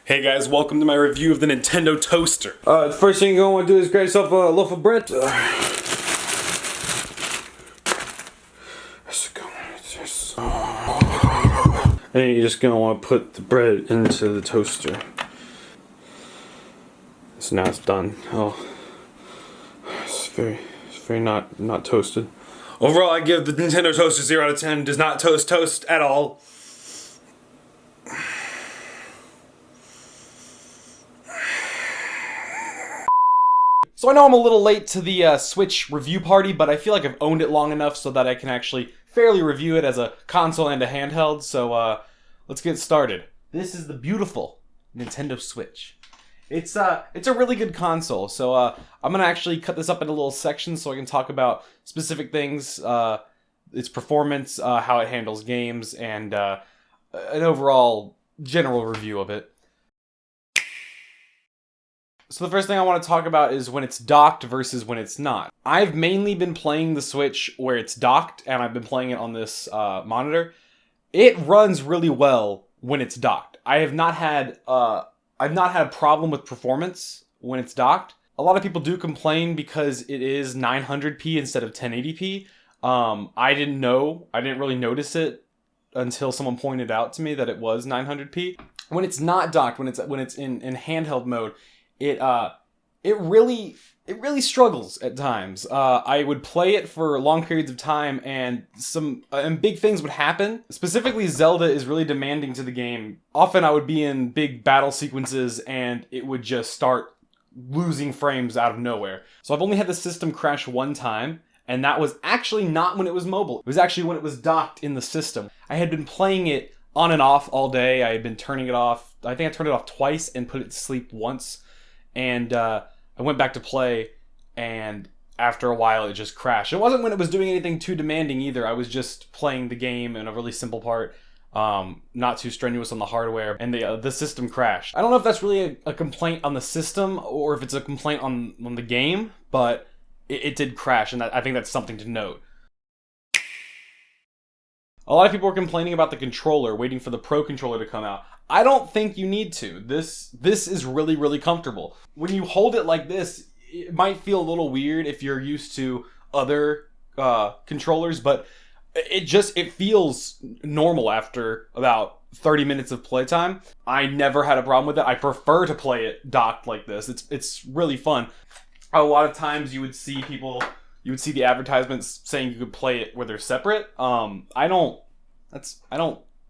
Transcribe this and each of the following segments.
Hey guys, welcome to my review of the Nintendo Toaster. The first thing you're going to want to do is grab yourself a loaf of bread. And you're just going to want to put the bread into the toaster. So now it's done. Oh, it's very not toasted. Overall, I give the Nintendo Toaster 0 out of 10. Does not toast at all. So I know I'm a little late to the Switch review party, but I feel like I've owned it long enough so that I can actually fairly review it as a console and a handheld. So let's get started. This is the beautiful Nintendo Switch. It's a really good console. So I'm gonna actually cut this up into little sections so I can talk about specific things, its performance, how it handles games, and an overall general review of it. So the first thing I want to talk about is when it's docked versus when it's not. I've mainly been playing the Switch where it's docked, and I've been playing it on this monitor. It runs really well when it's docked. I've not had a problem with performance when it's docked. A lot of people do complain because it is 900p instead of 1080p. I didn't really notice it until someone pointed out to me that it was 900p. When it's not docked, when it's in handheld mode, it really struggles at times. I would play it for long periods of time, and and big things would happen. Specifically, Zelda is really demanding to the game. Often I would be in big battle sequences, and it would just start losing frames out of nowhere. So I've only had the system crash one time, and that was actually not when it was mobile. It was actually when it was docked in the system. I had been playing it on and off all day. I had been turning it off. I think I turned it off twice and put it to sleep once. And I went back to play, and after a while it just crashed. It wasn't when it was doing anything too demanding either. I was just playing the game in a really simple part, not too strenuous on the hardware, and the system crashed. I don't know if that's really a complaint on the system or if it's a complaint on the game, but it did crash, and I think that's something to note. A lot of people were complaining about the controller, waiting for the Pro Controller to come out. I don't think you need to. This is really, really comfortable. When you hold it like this, it might feel a little weird if you're used to other controllers, but it feels normal after about 30 minutes of playtime. I never had a problem with it. I prefer to play it docked like this. It's really fun. A lot of times you would see the advertisements saying you could play it where they're separate. I don't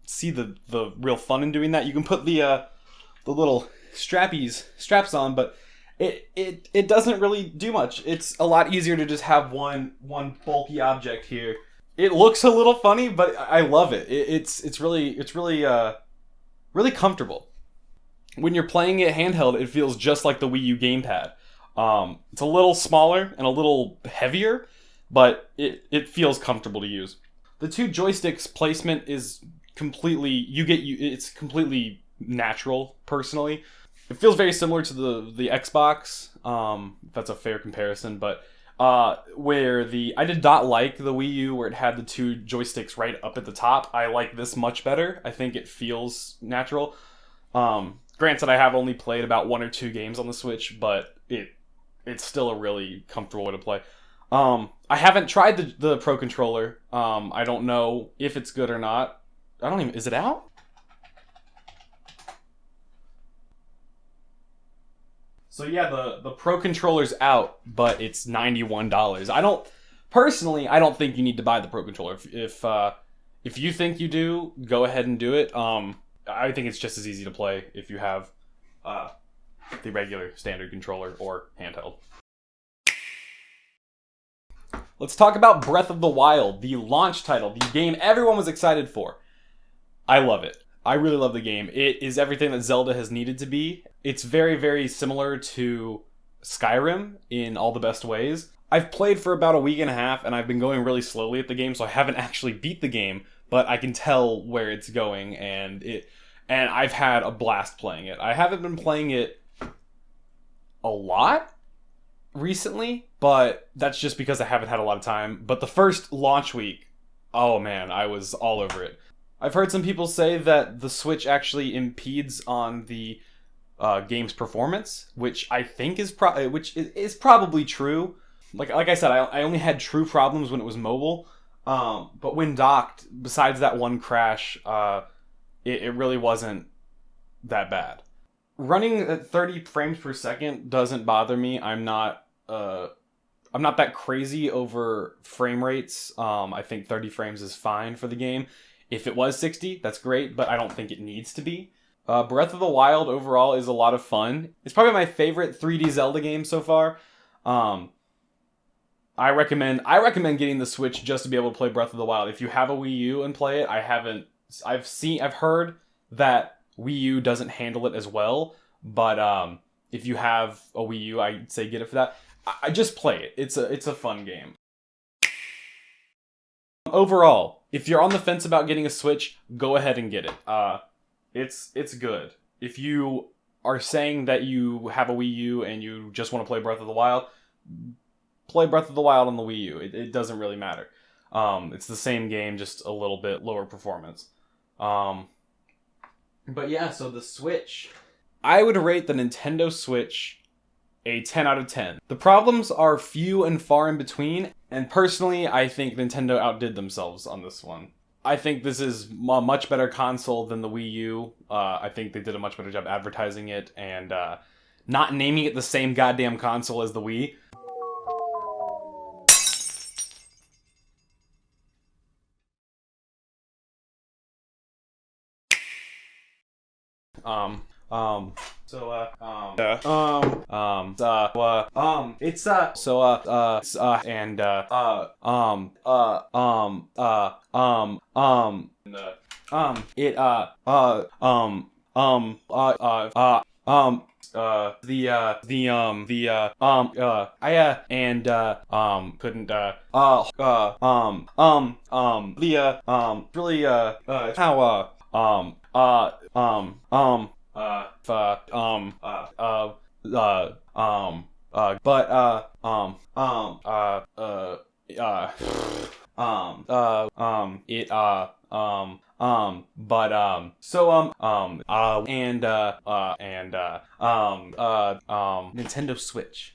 see the real fun in doing that. You can put the little straps on, but it doesn't really do much. It's a lot easier to just have one bulky object here. It looks a little funny, but I love it. It's really comfortable. When you're playing it handheld, it feels just like the Wii U gamepad. It's a little smaller and a little heavier, but it feels comfortable to use. The two joysticks placement is it's completely natural, personally. It feels very similar to the Xbox, if that's a fair comparison, but I did not like the Wii U where it had the two joysticks right up at the top. I like this much better. I think it feels natural. Granted, I have only played about 1 or 2 games on the Switch, but it's still a really comfortable way to play. I haven't tried the Pro Controller. I don't know if it's good or not. Is it out? So yeah, the Pro Controller's out, but it's $91. I don't think you need to buy the Pro Controller. If you think you do, go ahead and do it. I think it's just as easy to play if you have the regular standard controller or handheld. Let's talk about Breath of the Wild, the launch title, the game everyone was excited for. I love it. I really love the game. It is everything that Zelda has needed to be. It's very, very similar to Skyrim in all the best ways. I've played for about a week and a half, and I've been going really slowly at the game, so I haven't actually beat the game, but I can tell where it's going, and I've had a blast playing it. I haven't been playing it a lot recently, but that's just because I haven't had a lot of time. But the first launch week, oh man, I was all over it. I've heard some people say that the Switch actually impedes on the game's performance, which I think is probably true. Like I said, I only had true problems when it was mobile, but when docked, besides that one crash, it really wasn't that bad. Running at 30 frames per second doesn't bother me. I'm not that crazy over frame rates. I think 30 frames is fine for the game. If it was 60, that's great, but I don't think it needs to be. Breath of the Wild overall is a lot of fun. It's probably my favorite 3D Zelda game so far. I recommend getting the Switch just to be able to play Breath of the Wild. If you have a Wii U and play it, I've heard that Wii U doesn't handle it as well, but if you have a Wii U, I'd say get it for that. I just play it. It's a fun game. Overall, if you're on the fence about getting a Switch, go ahead and get it. It's good. If you are saying that you have a Wii U and you just want to play Breath of the Wild, play Breath of the Wild on the Wii U. It doesn't really matter. It's the same game, just a little bit lower performance. But yeah, so the Switch. I would rate the Nintendo Switch a 10 out of 10. The problems are few and far in between, and personally, I think Nintendo outdid themselves on this one. I think this is a much better console than the Wii U. I think they did a much better job advertising it and not naming it the same goddamn console as the Wii. Nintendo Switch.